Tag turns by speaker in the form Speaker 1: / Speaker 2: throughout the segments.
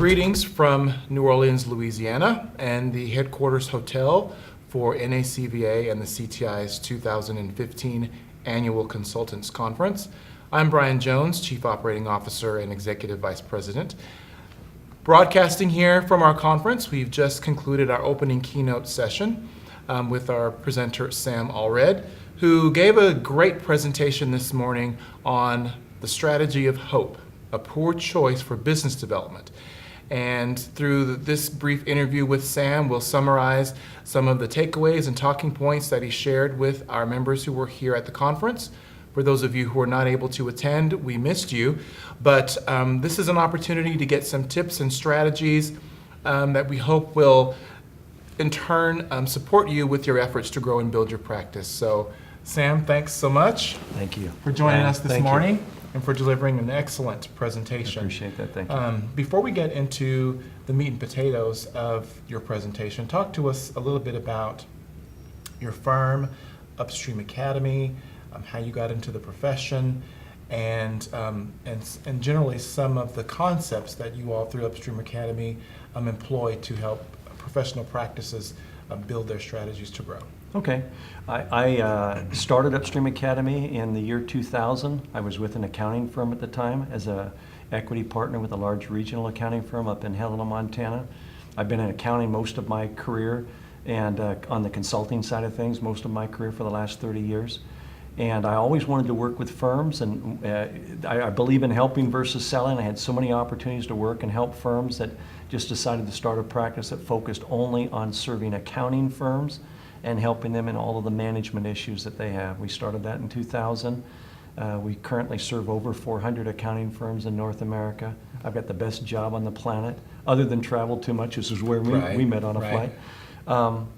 Speaker 1: Greetings from New Orleans, Louisiana, and the headquarters hotel for NACVA and the CTI's 2015 Annual Consultants Conference. I'm Brian Jones, Chief Operating Officer and Executive Vice President. Broadcasting here from our conference, we've just concluded our opening keynote session with our presenter, Sam Allred, who gave a great presentation this morning on the strategy of hope, a poor choice for business development. And through this brief interview with Sam, we'll summarize some of the takeaways and talking points that he shared with our members who were here at the conference. For those of you who are not able to attend, we missed you. But this is an opportunity to get some tips and strategies that we hope will, in turn, support you with your efforts to grow and build your practice. So, Sam, thanks so much.
Speaker 2: Thank you
Speaker 1: for joining us this morning. And for delivering an excellent presentation.
Speaker 2: I appreciate that, thank you.
Speaker 1: Before we get into the meat and potatoes of your presentation, talk to us a little bit about your firm, Upstream Academy, how you got into the profession, and generally some of the concepts that you all through Upstream Academy employ to help professional practices build their strategies to grow.
Speaker 2: Okay. I started Upstream Academy in the year 2000. I was with an accounting firm at the time as an equity partner with a large regional accounting firm up in Helena, Montana. I've been in accounting most of my career and on the consulting side of things most of my career for the last 30 years. And I always wanted to work with firms, and I believe in helping versus selling. I had so many opportunities to work and help firms that just decided to start a practice that focused only on serving accounting firms and helping them in all of the management issues that they have. We started that in 2000. We currently serve over 400 accounting firms in North America. I've got the best job on the planet, other than travel too much. This is where we met on a flight.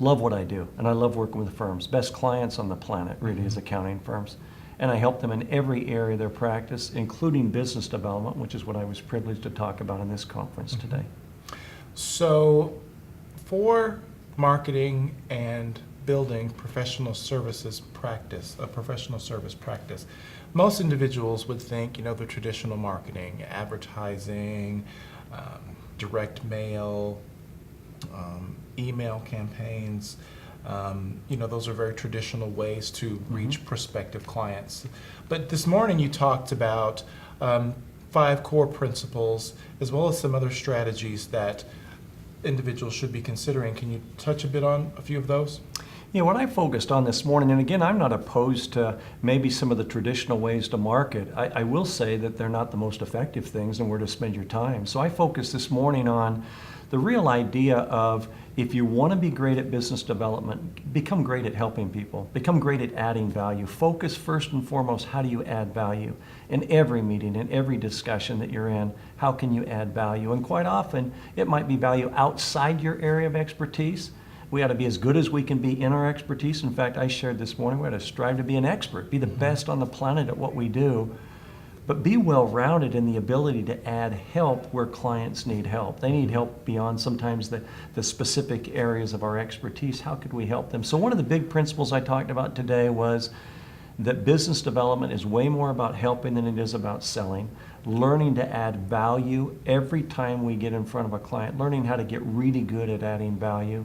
Speaker 2: Love what I do, and I love working with firms. Best clients on the planet really is accounting firms. And I help them in every area of their practice, including business development, which is what I was privileged to talk about in this conference today.
Speaker 1: So for marketing and building professional services practice, a professional service practice, most individuals would think, the traditional marketing, advertising, direct mail, email campaigns, those are very traditional ways to reach prospective clients. But this morning you talked about 5 core principles as well as some other strategies that individuals should be considering. Can you touch a bit on a few of those?
Speaker 2: Yeah, what I focused on this morning, and again, I'm not opposed to maybe some of the traditional ways to market. I will say that they're not the most effective things and where to spend your time. So I focused this morning on the real idea of, if you want to be great at business development, become great at helping people, become great at adding value. Focus first and foremost, how do you add value? In every meeting, in every discussion that you're in, how can you add value? And quite often, it might be value outside your area of expertise. We ought to be as good as we can be in our expertise. In fact, I shared this morning, we ought to strive to be an expert, be the best on the planet at what we do, but be well-rounded in the ability to add help where clients need help. They need help beyond sometimes the specific areas of our expertise. How could we help them? So one of the big principles I talked about today was that business development is way more about helping than it is about selling. Learning to add value every time we get in front of a client. Learning how to get really good at adding value.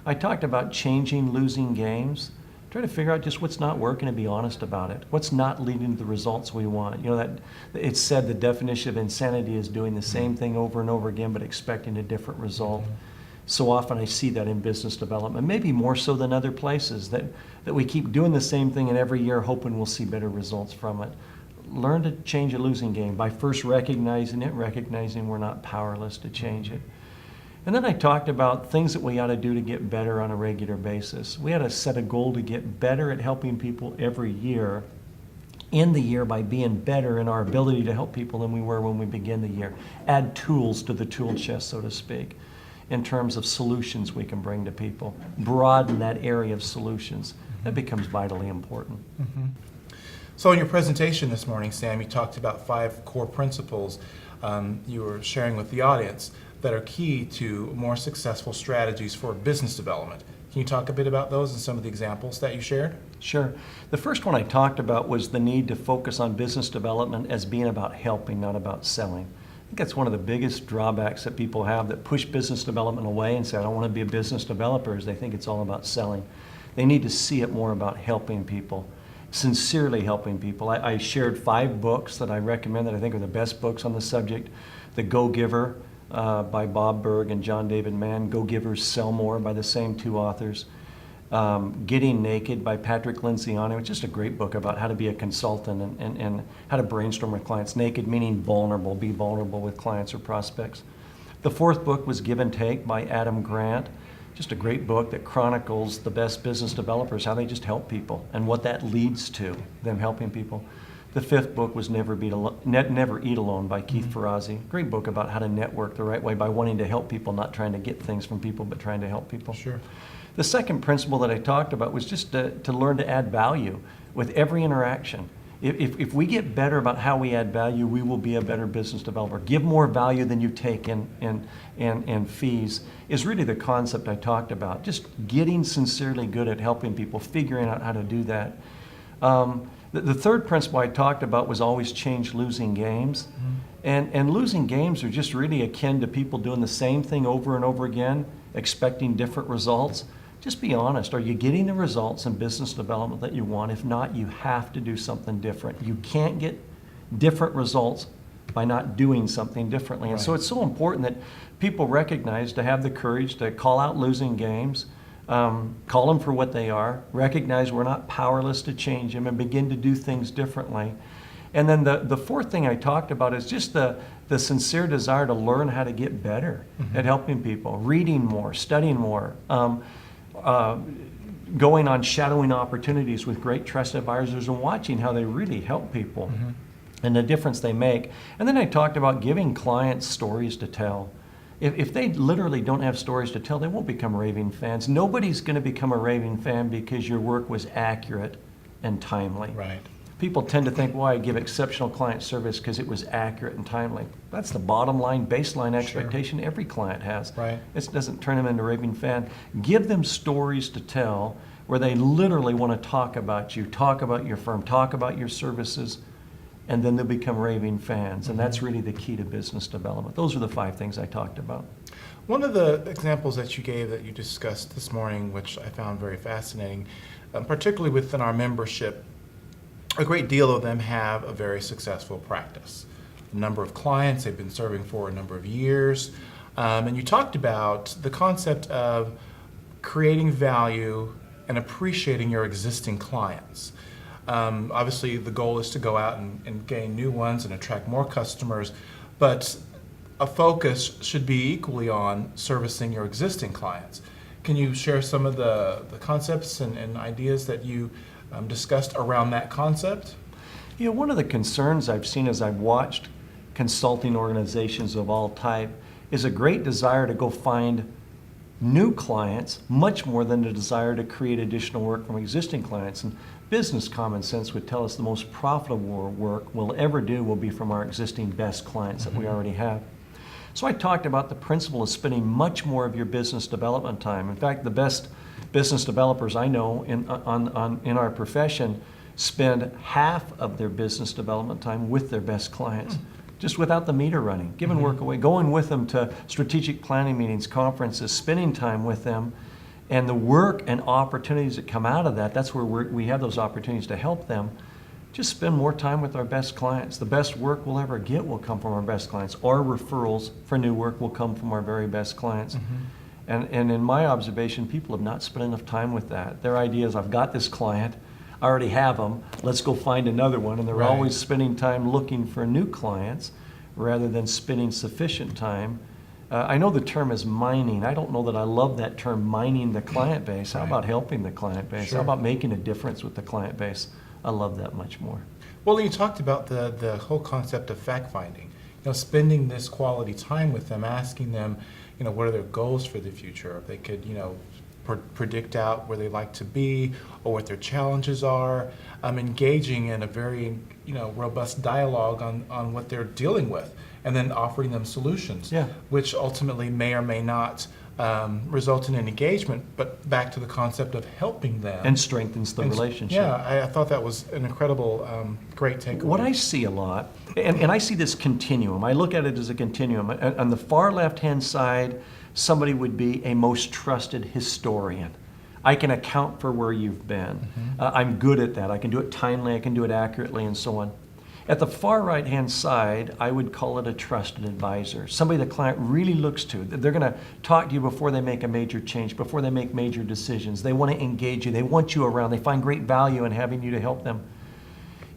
Speaker 2: I talked about changing losing games. Try to figure out just what's not working and be honest about it. What's not leading to the results we want. That it's said the definition of insanity is doing the same thing over and over again but expecting a different result. So often I see that in business development, maybe more so than other places, that we keep doing the same thing and every year hoping we'll see better results from it. Learn to change a losing game by first recognizing it, recognizing we're not powerless to change it. And then I talked about things that we ought to do to get better on a regular basis. We ought to set a goal to get better at helping people every year, in the year, by being better in our ability to help people than we were when we begin the year. Add tools to the tool chest, so to speak, in terms of solutions we can bring to people. Broaden that area of solutions. That becomes vitally important.
Speaker 1: So in your presentation this morning, Sam, you talked about 5 core principles you were sharing with the audience that are key to more successful strategies for business development. Can you talk a bit about those and some of the examples that you shared?
Speaker 2: Sure. The first one I talked about was the need to focus on business development as being about helping, not about selling. think that's one of the biggest drawbacks that people have that push business development away and say, I don't want to be a business developer, is they think it's all about selling. They need to see it more about helping people, sincerely helping people. I shared 5 books that I recommend that I think are the best books on the subject. The Go-Giver by Bob Berg and John David Mann. Go-Givers Sell More by the same 2 authors. Getting Naked by Patrick Lencioni, which is just a great book about how to be a consultant and how to brainstorm with clients. Naked meaning vulnerable, be vulnerable with clients or prospects. The 4th book was Give and Take by Adam Grant. Just a great book that chronicles the best business developers, how they just help people and what that leads to, them helping people. The 5th book was Never Eat Alone by Keith Ferrazzi. Great book about how to network the right way by wanting to help people, not trying to get things from people, but trying to help people.
Speaker 1: Sure.
Speaker 2: The second principle that I talked about was just to learn to add value with every interaction. If we get better about how we add value, we will be a better business developer. Give more value than you take in fees is really the concept I talked about. Just getting sincerely good at helping people, figuring out how to do that. The third principle I talked about was always change losing games. And losing games are just really akin to people doing the same thing over and over again, expecting different results. Just be honest. Are you getting the results in business development that you want? If not, you have to do something different. You can't get different results by not doing something differently. And so it's so important that people recognize to have the courage to call out losing games, call them for what they are, recognize we're not powerless to change them, and begin to do things differently. And then the 4th thing I talked about is just the sincere desire to learn how to get better at helping people, reading more, studying more, going on shadowing opportunities with great trusted advisors and watching how they really help people and the difference they make. And then I talked about giving clients stories to tell. If they literally don't have stories to tell, they won't become raving fans. Nobody's going to become a raving fan because your work was accurate and timely.
Speaker 1: Right.
Speaker 2: People tend to think, well, I give exceptional client service because it was accurate and timely. That's the bottom line, baseline expectation every client has.
Speaker 1: Right.
Speaker 2: It doesn't turn them into a raving fan. Give them stories to tell where they literally want to talk about you, talk about your firm, talk about your services, and then they'll become raving fans. And that's really the key to business development. Those are the 5 things I talked about.
Speaker 1: One of the examples that you gave that you discussed this morning, which I found very fascinating, particularly within our membership, a great deal of them have a very successful practice. A number of clients they've been serving for a number of years. And you talked about the concept of creating value and appreciating your existing clients. Obviously, the goal is to go out and gain new ones and attract more customers, but a focus should be equally on servicing your existing clients. Can you share some of the concepts and ideas that you discussed around that concept?
Speaker 2: You know, one of the concerns I've seen as I've watched consulting organizations of all type is a great desire to go find new clients much more than the desire to create additional work from existing clients. And business common sense would tell us the most profitable work we'll ever do will be from our existing best clients that we already have. So I talked about the principle of spending much more of your business development time. In fact, the best business developers I know in our profession spend half of their business development time with their best clients, just without the meter running, giving work away, going with them to strategic planning meetings, conferences, spending time with them, and the work and opportunities that come out of that, that's where we have those opportunities to help them. Just spend more time with our best clients. The best work we'll ever get will come from our best clients. Our referrals for new work will come from our very best clients. And in my observation, people have not spent enough time with that. Their idea is, I've got this client, I already have them, let's go find another one. And they're always spending time looking for new clients rather than spending sufficient time. I know the term is mining. I don't know that I love that term, mining the client base. How about helping the client base? How about making a difference with the client base? I love that much more.
Speaker 1: Well, you talked about the whole concept of fact-finding. You know, spending this quality time with them, asking them, you know, what are their goals for the future? If they could, you know, predict out where they like to be or what their challenges are, engaging in a very, you know, robust dialogue on what they're dealing with, and then offering them solutions, which ultimately may or may not result in an engagement, but back to the concept of helping them.
Speaker 2: And strengthens the relationship.
Speaker 1: Yeah, I thought that was an incredible, great takeaway.
Speaker 2: What I see a lot And I see this continuum. I look at it as a continuum. On the far left-hand side, somebody would be a most trusted historian. I can account for where you've been. I'm good at that. I can do it timely, I can do it accurately, and so on. At the far right-hand side, I would call it a trusted advisor, somebody the client really looks to. They're going to talk to you before they make a major change, before they make major decisions. They want to engage you. They want you around. They find great value in having you to help them.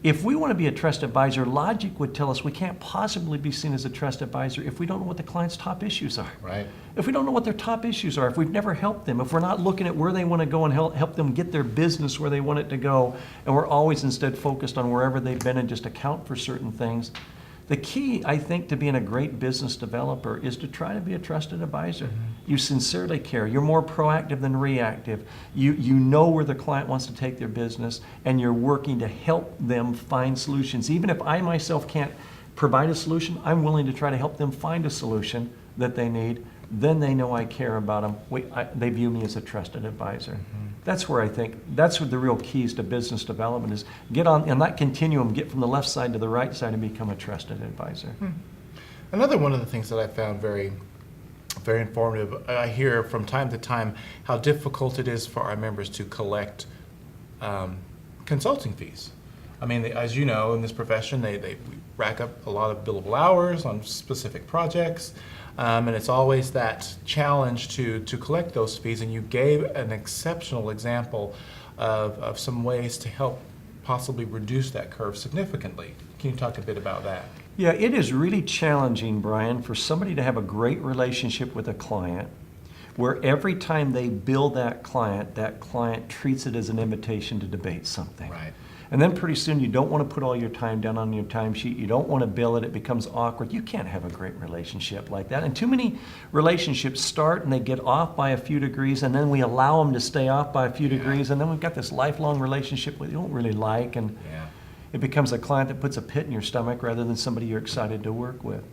Speaker 2: If we want to be a trusted advisor, logic would tell us we can't possibly be seen as a trusted advisor if we don't know what the client's top issues are.
Speaker 1: Right.
Speaker 2: If we don't know what their top issues are, if we've never helped them, if we're not looking at where they want to go and help them get their business where they want it to go, and we're always instead focused on wherever they've been and just account for certain things. The key, I think, to being a great business developer is to try to be a trusted advisor. You sincerely care. You're more proactive than reactive. You know where the client wants to take their business, and you're working to help them find solutions. Even if I myself can't provide a solution, I'm willing to try to help them find a solution that they need. Then they know I care about them. They view me as a trusted advisor. That's where I think, that's what the real keys to business development is. Get on, in that continuum, get from the left side to the right side and become a trusted advisor.
Speaker 1: Another one of the things that I found very, very informative, I hear from time to time how difficult it is for our members to collect consulting fees. I mean, as you know, in this profession, we rack up a lot of billable hours on specific projects. And it's always that challenge to collect those fees. And you gave an exceptional example of some ways to help possibly reduce that curve significantly. Can you talk a bit about that?
Speaker 2: Yeah, it is really challenging, Brian, for somebody to have a great relationship with a client where every time they bill that client treats it as an invitation to debate something.
Speaker 1: Right.
Speaker 2: And then pretty soon you don't want to put all your time down on your timesheet. You don't want to bill it. It becomes awkward. You can't have a great relationship like that. And too many relationships start and they get off by a few degrees, and then we allow them to stay off by a few degrees, and then we've got this lifelong relationship that you don't really like, and it becomes a client that puts a pit in your stomach rather than somebody you're excited to work with.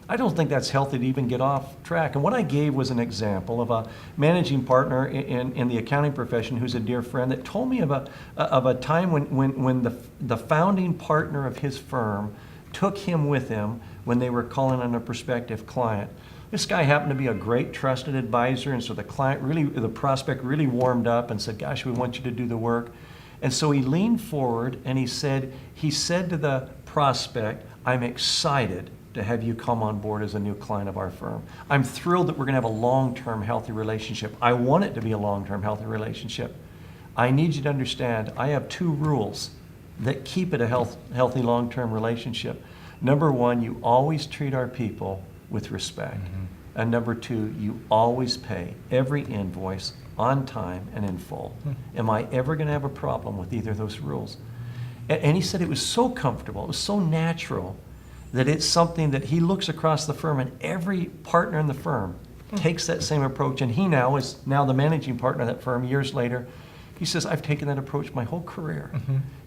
Speaker 2: I don't think that's healthy to even get off track. And what I gave was an example of a managing partner in the accounting profession who's a dear friend that told me of a time when the founding partner of his firm took him with him when they were calling on a prospective client. This guy happened to be a great trusted advisor, and so the prospect really warmed up and said, "Gosh, we want you to do the work." And so he leaned forward and he said to the prospect, "I'm excited to have you come on board as a new client of our firm. I'm thrilled that we're going to have a long-term healthy relationship. I want it to be a long-term healthy relationship. I need you to understand, I have 2 rules that keep it a healthy long-term relationship. Number 1, you always treat our people with respect. And number 2, you always pay every invoice on time and in full. Am I ever going to have a problem with either of those rules?" And he said it was so comfortable, it was so natural, that it's something that he looks across the firm, and every partner in the firm takes that same approach. And he now is the managing partner of that firm years later. He says, "I've taken that approach my whole career."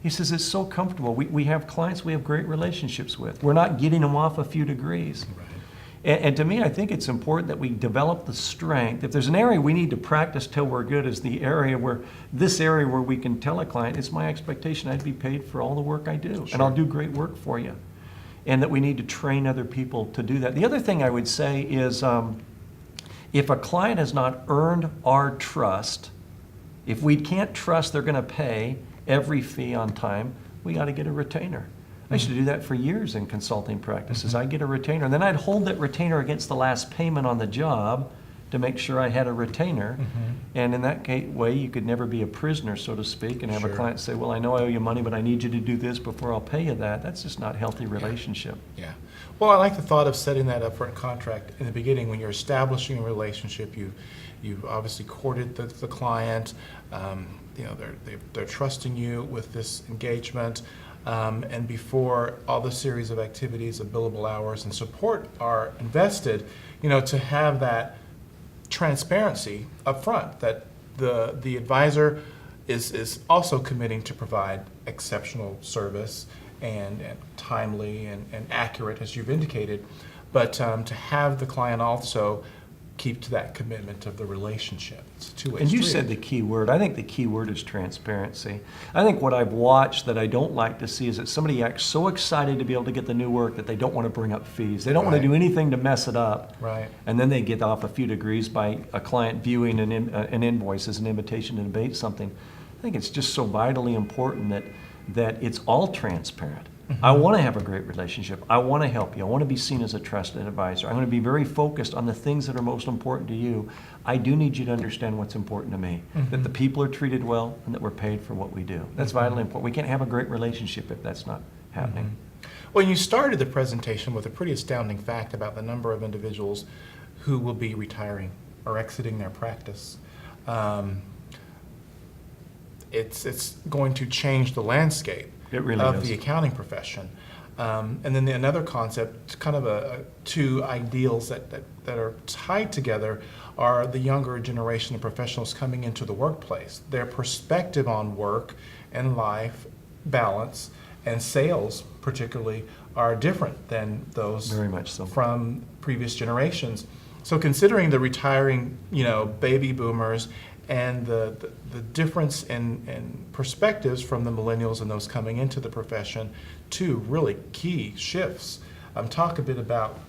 Speaker 2: He says, "It's so comfortable. We have clients we have great relationships with. We're not getting them off a few degrees." Right. And to me, I think it's important that we develop the strength. If there's an area we need to practice till we're good, is the area where we can tell a client, "It's my expectation I'd be paid for all the work I do, and I'll do great work for you." And that we need to train other people to do that. The other thing I would say is if a client has not earned our trust, if we can't trust they're going to pay every fee on time, we got to get a retainer. I used to do that for years in consulting practices. I'd get a retainer, and then I'd hold that retainer against the last payment on the job to make sure I had a retainer. And in that way, you could never be a prisoner, so to speak, and have a client say, "Well, I know I owe you money, but I need you to do this before I'll pay you that." That's just not a healthy relationship.
Speaker 1: Yeah. Well, I like the thought of setting that upfront contract in the beginning when you're establishing a relationship. You've obviously courted the client. They're trusting you with this engagement. And before all the series of activities of billable hours and support are invested, to have that transparency up front, that the advisor is also committing to provide exceptional service and timely and accurate, as you've indicated, but to have the client also keep to that commitment of the relationship. It's a two-way
Speaker 2: And you
Speaker 1: street.
Speaker 2: said the key word. I think the key word is transparency. I think what I've watched that I don't like to see is that somebody acts so excited to be able to get the new work that they don't want to bring up fees. They don't want to
Speaker 1: Right.
Speaker 2: do anything to mess it up.
Speaker 1: Right.
Speaker 2: And then they get off a few degrees by a client viewing an invoice as an invitation to debate something. I think it's just so vitally important that it's all transparent. I want to have a great relationship. I want to help you. I want to be seen as a trusted advisor. I'm going to be very focused on the things that are most important to you. I do need you to understand what's important to me, that the people are treated well and that we're paid for what we do. That's vitally important. We can't have a great relationship if that's not happening.
Speaker 1: Well, you started the presentation with a pretty astounding fact about the number of individuals who will be retiring or exiting their practice. It's going to change the landscape
Speaker 2: It really
Speaker 1: of
Speaker 2: is.
Speaker 1: the accounting profession. And then another concept, kind of two ideals that are tied together, are the younger generation of professionals coming into the workplace. Their perspective on work and life balance and sales particularly are different than those
Speaker 2: Very much so.
Speaker 1: from previous generations. So considering the retiring, baby boomers and the difference in perspectives from the millennials and those coming into the profession, two really key shifts. Talk a bit about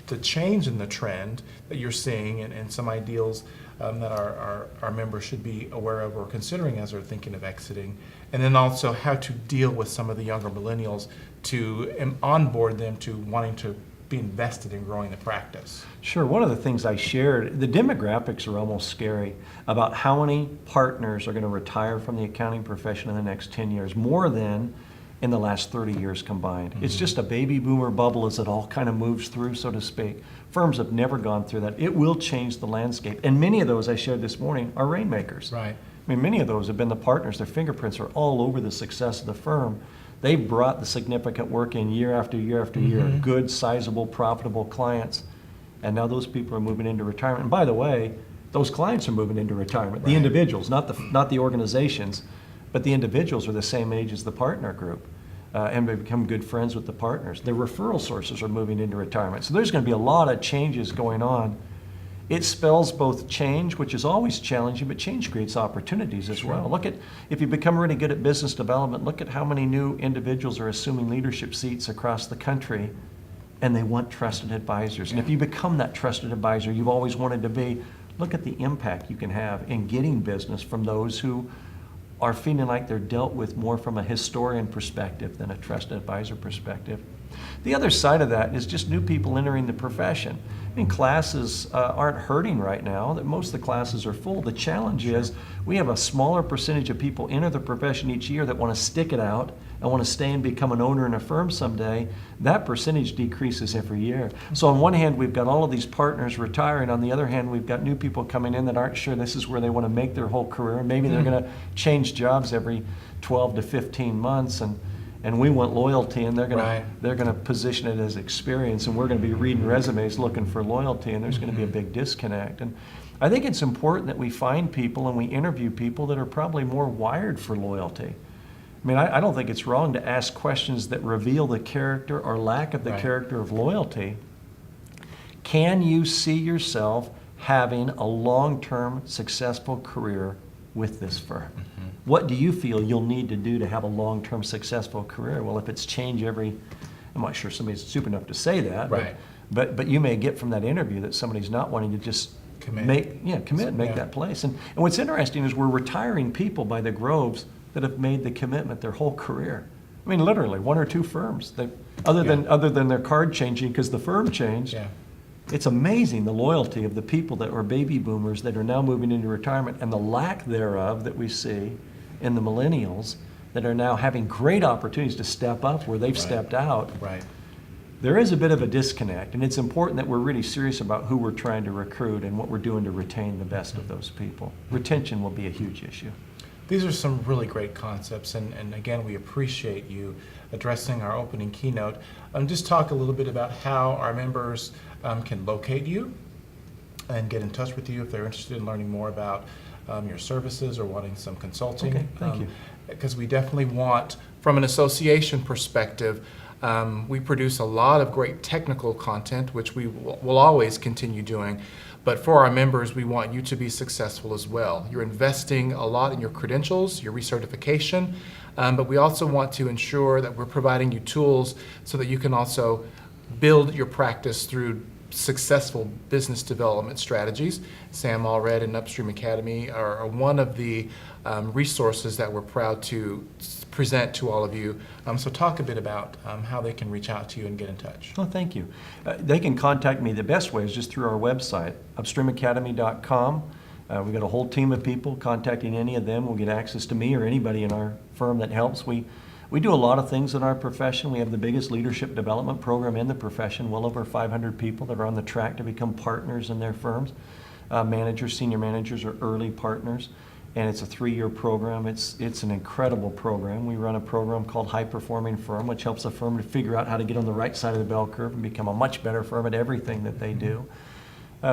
Speaker 1: the change in the trend that you're seeing and some ideals that our members should be aware of or considering as they're thinking of exiting, and then also how to deal with some of the younger millennials to onboard them to wanting to be invested in growing the practice.
Speaker 2: Sure. One of the things I shared, the demographics are almost scary about how many partners are going to retire from the accounting profession in the next 10 years, more than in the last 30 years combined. It's just a baby boomer bubble as it all kind of moves through, so to speak. Firms have never gone through that. It will change the landscape. And many of those I shared this morning are rainmakers.
Speaker 1: Right.
Speaker 2: I mean, many of those have been the partners. Their fingerprints are all over the success of the firm. They've brought the significant work in year after year after year, good, sizable, profitable clients. And now those people are moving into retirement. And by the way, those clients are moving into retirement. The
Speaker 1: Right.
Speaker 2: individuals, not the organizations, but the individuals are the same age as the partner group. And they become good friends with the partners. Their referral sources are moving into retirement. So there's going to be a lot of changes going on. It spells both change, which is always challenging, but change creates opportunities as well. Look at, if you become really good at business development, look at how many new individuals are assuming leadership seats across the country, and they want trusted advisors. And if you become that trusted advisor you've always wanted to be, look at the impact you can have in getting business from those who are feeling like they're dealt with more from a historian perspective than a trusted advisor perspective. The other side of that is just new people entering the profession. I mean, classes aren't hurting right now. That most of the classes are full. The challenge is we have a smaller percentage of people enter the profession each year that want to stick it out and want to stay and become an owner in a firm someday. That percentage decreases every year. So on one hand, we've got all of these partners retiring. On the other hand, we've got new people coming in that aren't sure this is where they want to make their whole career. Maybe they're going to change jobs every 12 to 15 months, and we want loyalty, and they're going to position it as experience, and we're going to be reading resumes looking for loyalty, and there's going to be a big disconnect. And I think it's important that we find people and we interview people that are probably more wired for loyalty. I mean, I don't think it's wrong to ask questions that reveal the character or lack of the character of loyalty. Can you see yourself having a long-term successful career with this firm? What do you feel you'll need to do to have a long-term successful career? Well, if it's change every, I'm not sure somebody's stupid enough to say that, but you may get from that interview that somebody's not wanting to just commit and make that place. And what's interesting is we're retiring people by the groves that have made the commitment their whole career. I mean, literally, one or two firms that, other than their card changing because the firm changed. It's amazing the loyalty of the people that were baby boomers that are now moving into retirement, and the lack thereof that we see in the millennials that are now having great opportunities to step up where they've stepped out. There is a bit of a disconnect, and it's important that we're really serious about who we're trying to recruit and what we're doing to retain the best of those people. Retention will be a huge issue.
Speaker 1: These are some really great concepts, and again, we appreciate you addressing our opening keynote. Just talk a little bit about how our members can locate you and get in touch with you if they're interested in learning more about your services or wanting some consulting.
Speaker 2: Okay, thank you.
Speaker 1: Because we definitely want, from an association perspective, we produce a lot of great technical content, which we will always continue doing. But for our members, we want you to be successful as well. You're investing a lot in your credentials, your recertification, but we also want to ensure that we're providing you tools so that you can also build your practice through successful business development strategies. Sam Allred and Upstream Academy are one of the resources that we're proud to present to all of you. So talk a bit about how they can reach out to you and get in touch.
Speaker 2: Oh, thank you. They can contact me. The best way is just through our website, upstreamacademy.com. We've got a whole team of people. Contacting any of them will get access to me or anybody in our firm that helps. We do a lot of things in our profession. We have the biggest leadership development program in the profession, well over 500 people that are on the track to become partners in their firms. Managers, senior managers are early partners, and it's a 3-year program. It's an incredible program. We run a program called High Performing Firm, which helps a firm to figure out how to get on the right side of the bell curve and become a much better firm at everything that they do.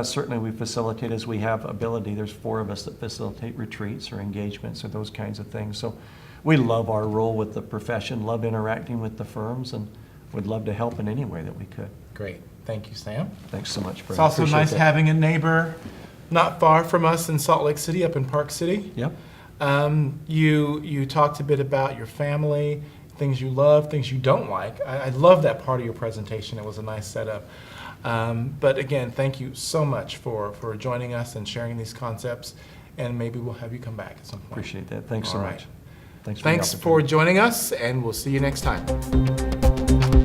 Speaker 2: Certainly we facilitate as we have ability. There's 4 of us that facilitate retreats or engagements or those kinds of things. So we love our role with the profession, love interacting with the firms, and would love to help in any way that we could.
Speaker 1: Great. Thank you, Sam.
Speaker 2: Thanks so much, Brad.
Speaker 1: It's also
Speaker 2: Appreciate
Speaker 1: nice
Speaker 2: that.
Speaker 1: having a neighbor not far from us in Salt Lake City, up in Park City.
Speaker 2: Yep.
Speaker 1: You talked a bit about your family, things you love, things you don't like. I love that part of your presentation. It was a nice setup. But again, thank you so much for joining us and sharing these concepts, and maybe we'll have you come back at some point.
Speaker 2: Appreciate that. Thanks so
Speaker 1: All
Speaker 2: much.
Speaker 1: right.
Speaker 2: Thanks
Speaker 1: Thanks
Speaker 2: the
Speaker 1: for
Speaker 2: opportunity.
Speaker 1: joining us, and we'll see you next time.